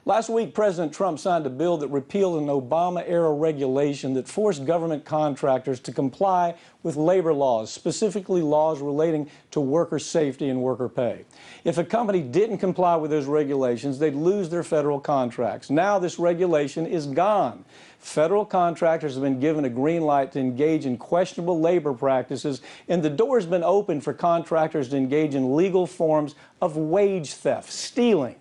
Last week, President Trump signed a bill that repealed an Obama-era regulation that forced government contractors to comply with labor laws, specifically laws relating to worker safety and worker pay. If a company didn't comply with those regulations, they'd lose their federal contracts. Now this regulation is gone. Federal contractors have been given a green light to engage in questionable labor practices, and the door has been opened for contractors to engage in legal forms of wage theft, stealing.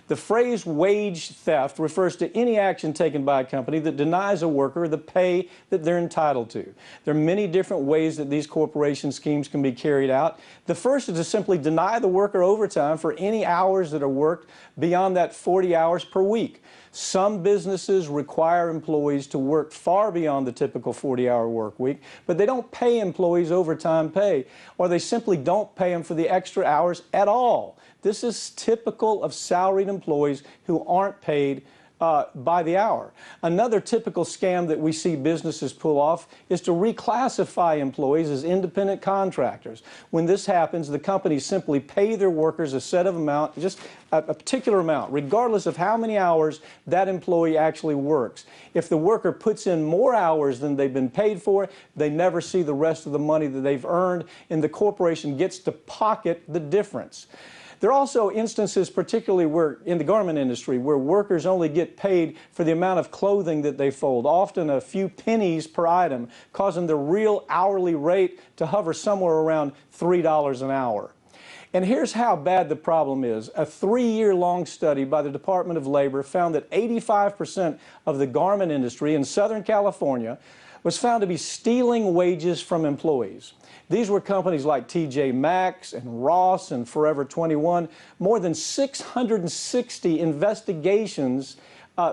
The phrase wage theft refers to any action taken by a company that denies a worker the pay that they're entitled to. There are many different ways that these corporation schemes can be carried out. The first is to simply deny the worker overtime for any hours that are worked beyond that 40 hours per week. Some businesses require employees to work far beyond the typical 40-hour work week, but they don't pay employees overtime pay, or they simply don't pay them for the extra hours at all. This is typical of salaried employees who aren't paid by the hour. Another typical scam that we see businesses pull off is to reclassify employees as independent contractors. When this happens, the companies simply pay their workers a set of amount, just a particular amount, regardless of how many hours that employee actually works. If the worker puts in more hours than they've been paid for, they never see the rest of the money that they've earned, and the corporation gets to pocket the difference. There are also instances, particularly in the garment industry, where workers only get paid for the amount of clothing that they fold, often a few pennies per item, causing the real hourly rate to hover somewhere around $3 an hour. And here's how bad the problem is. A 3-year-long study by the Department of Labor found that 85% of the garment industry in Southern California was found to be stealing wages from employees. These were companies like TJ Maxx and Ross and Forever 21. More than 660 investigations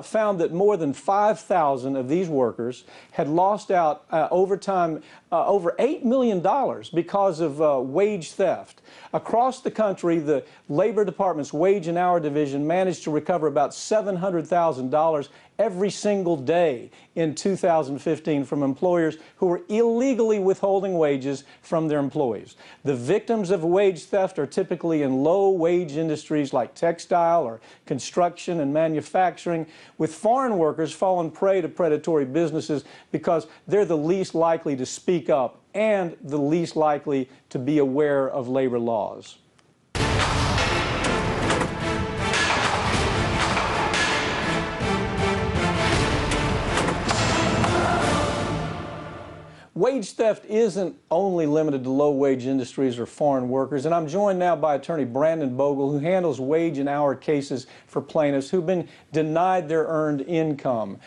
found that more than 5,000 of these workers had lost out overtime over $8 million because of wage theft. Across the country, the Labor Department's Wage and Hour Division managed to recover about $700,000 every single day in 2015 from employers who were illegally withholding wages from their employees. The victims of wage theft are typically in low-wage industries like textile or construction and manufacturing, with foreign workers falling prey to predatory businesses because they're the least likely to speak up and the least likely to be aware of labor laws. Wage theft isn't only limited to low-wage industries or foreign workers, and I'm joined now by attorney Brandon Bogle, who handles wage and hour cases for plaintiffs who've been denied their earned income.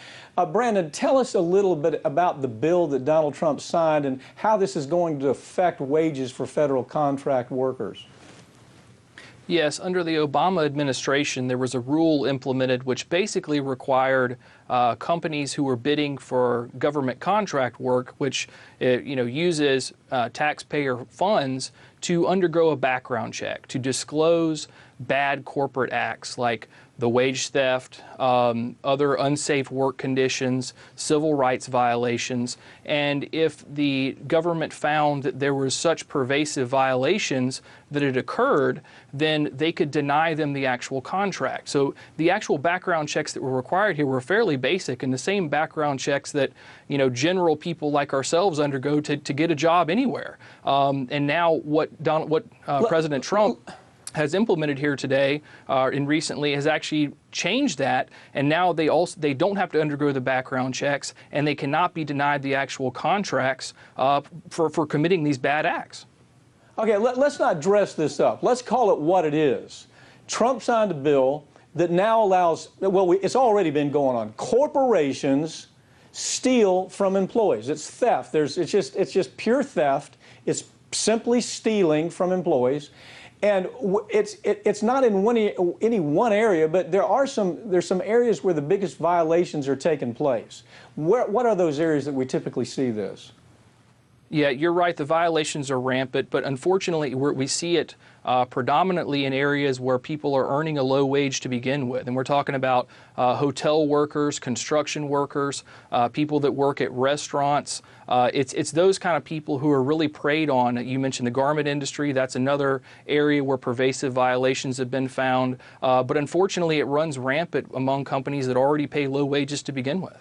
Brandon, tell us a little bit about the bill that Donald Trump signed and how this is going to affect wages for federal contract workers. Yes, under the Obama administration, there was a rule implemented which basically required companies who were bidding for government contract work, which uses taxpayer funds, to undergo a background check, to disclose bad corporate acts like the wage theft, other unsafe work conditions, civil rights violations. And if the government found that there were such pervasive violations that it occurred, then they could deny them the actual contract. So the actual background checks that were required here were fairly basic, and the same background checks that general people like ourselves undergo to get a job anywhere. And now what President Trump has implemented here today and recently has actually changed that, and now they don't have to undergo the background checks, and they cannot be denied the actual contracts for committing these bad acts. Okay, let's not dress this up. Let's call it what it is. Trump signed a bill that now allows, well, it's already been going on. Corporations steal from employees. It's theft. It's just pure theft. It's simply stealing from employees. And it's not in any one area, but there's some areas where the biggest violations are taking place. What are those areas that we typically see this? Yeah, you're right. The violations are rampant, but unfortunately, we see it predominantly in areas where people are earning a low wage to begin with. And we're talking about hotel workers, construction workers, people that work at restaurants. It's those kind of people who are really preyed on. You mentioned the garment industry. That's another area where pervasive violations have been found. But unfortunately, it runs rampant among companies that already pay low wages to begin with.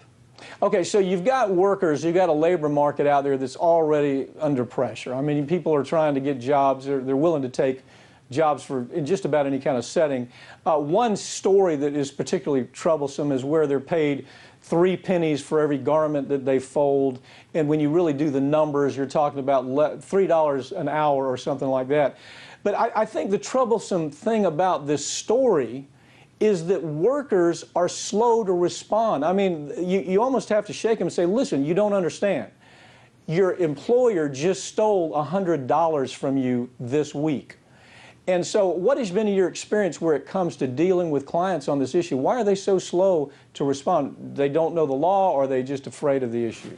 Okay, so you've got workers, you've got a labor market out there that's already under pressure. I mean, people are trying to get jobs, they're willing to take jobs in just about any kind of setting. One story that is particularly troublesome is where they're paid 3 pennies for every garment that they fold, and when you really do the numbers, you're talking about $3 an hour or something like that. But I think the troublesome thing about this story is that workers are slow to respond. I mean, you almost have to shake them and say, listen, you don't understand. Your employer just stole $100 from you this week. And so what has been your experience where it comes to dealing with clients on this issue? Why are they so slow to respond? They don't know the law, or are they just afraid of the issue?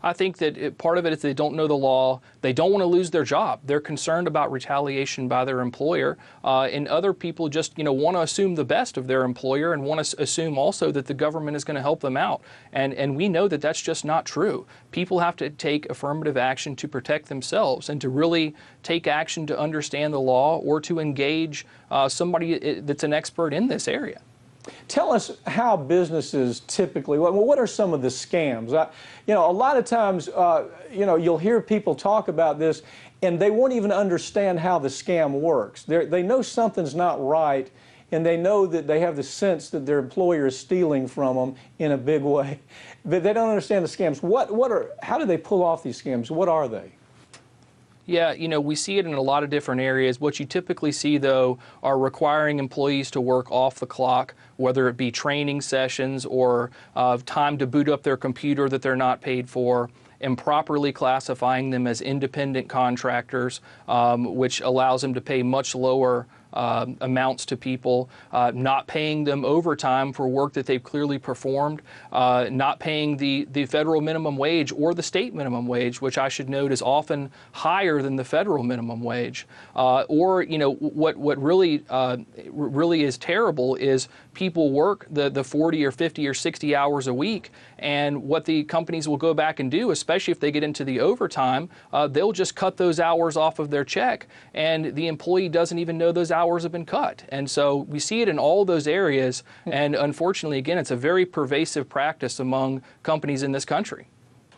I think that part of it is they don't know the law. They don't want to lose their job. They're concerned about retaliation by their employer. And other people just, want to assume the best of their employer and want to assume also that the government is going to help them out. And we know that that's just not true. People have to take affirmative action to protect themselves and to really take action to understand the law or to engage somebody that's an expert in this area. Tell us how businesses typically, what are some of the scams? A lot of times, you'll hear people talk about this and they won't even understand how the scam works. They know something's not right, and they know that they have the sense that their employer is stealing from them in a big way, but they don't understand the scams. How do they pull off these scams? What are they? Yeah, we see it in a lot of different areas. What you typically see, though, are requiring employees to work off the clock, whether it be training sessions or time to boot up their computer that they're not paid for, improperly classifying them as independent contractors, which allows them to pay much lower amounts to people, not paying them overtime for work that they've clearly performed, not paying the federal minimum wage or the state minimum wage, which I should note is often higher than the federal minimum wage. What really is terrible is people work the 40 or 50 or 60 hours a week, and what the companies will go back and do, especially if they get into the overtime, they'll just cut those hours off of their check, and the employee doesn't even know those hours have been cut. And so we see it in all those areas, and unfortunately, again, it's a very pervasive practice among companies in this country.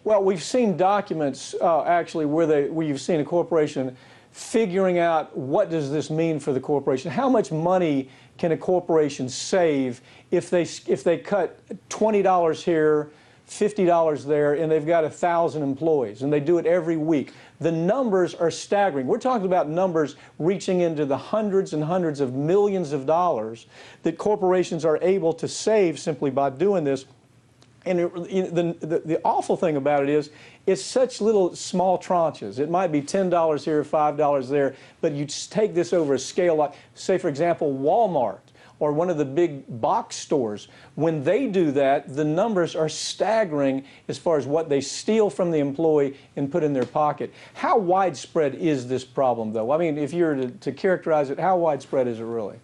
Well, we've seen documents actually where you've seen a corporation figuring out what does this mean for the corporation. How much money can a corporation save if they cut $20 here, $50 there, and they've got 1,000 employees, and they do it every week. The numbers are staggering. We're talking about numbers reaching into the hundreds and hundreds of millions of dollars that corporations are able to save simply by doing this. And the awful thing about it is it's such little small tranches. It might be $10 here, $5 there, but you take this over a scale like, say, for example, Walmart or one of the big box stores. When they do that, the numbers are staggering as far as what they steal from the employee and put in their pocket. How widespread is this problem, though? I mean, if you were to characterize it, how widespread is it really?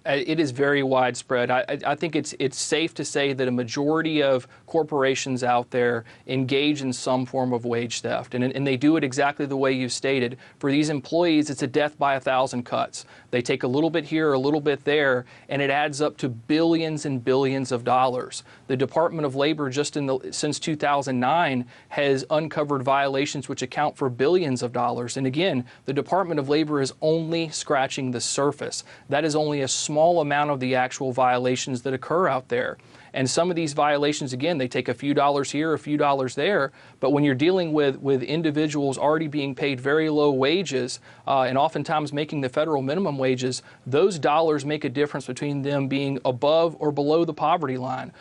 It is very widespread. I think it's safe to say that a majority of corporations out there engage in some form of wage theft, and they do it exactly the way you stated. For these employees, it's a death by 1,000 cuts. They take a little bit here, a little bit there, and it adds up to billions and billions of dollars. The Department of Labor, just since 2009, has uncovered violations which account for billions of dollars. And again, the Department of Labor is only scratching the surface. That is only a small amount of the actual violations that occur out there. And some of these violations, again, they take a few dollars here, a few dollars there. But when you're dealing with individuals already being paid very low wages and oftentimes making the federal minimum wages, those dollars make a difference between them being above or below the poverty line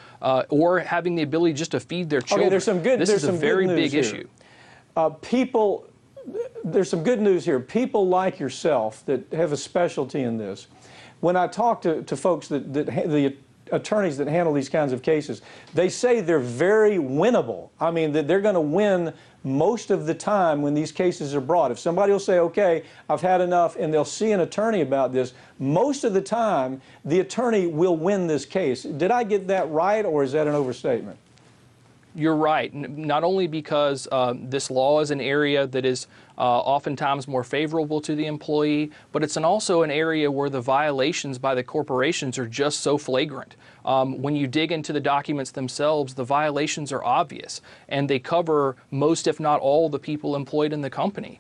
or having the ability just to feed their children. Okay, this is a very big issue. There's some good news here. People like yourself that have a specialty in this, when I talk to folks that attorneys that handle these kinds of cases. They say they're very winnable. I mean, that they're going to win most of the time when these cases are brought. If somebody will say, okay, I've had enough, and they'll see an attorney about this, most of the time the attorney will win this case. Did I get that right, or is that an overstatement? You're right. Not only because this law is an area that is oftentimes more favorable to the employee, but it's also an area where the violations by the corporations are just so flagrant. When you dig into the documents themselves, the violations are obvious, and they cover most, if not all, the people employed in the company.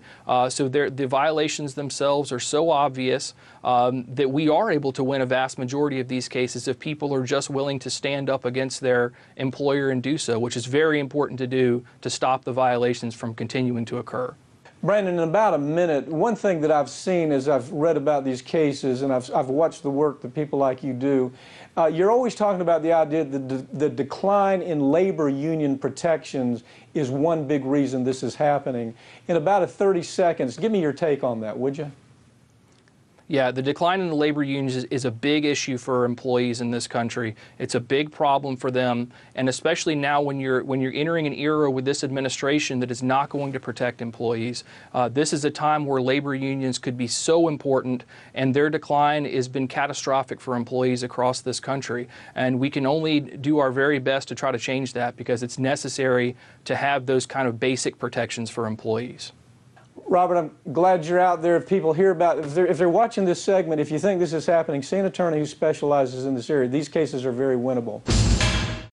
So the violations themselves are so obvious that we are able to win a vast majority of these cases if people are just willing to stand up against their employer and do so, which is very important to do to stop the violations from continuing to occur. Brandon, in about a minute, one thing that I've seen as I've read about these cases, and I've watched the work that people like you do, you're always talking about the idea that the decline in labor union protections is one big reason this is happening. In about 30 seconds, give me your take on that, would you? Yeah, the decline in the labor unions is a big issue for employees in this country. It's a big problem for them, and especially now when you're entering an era with this administration that is not going to protect employees. This is a time where labor unions could be so important, and their decline has been catastrophic for employees across this country. And we can only do our very best to try to change that, because it's necessary to have those kind of basic protections for employees. Robert, I'm glad you're out there. If people hear about it, if they're watching this segment, if you think this is happening, see an attorney who specializes in this area. These cases are very winnable.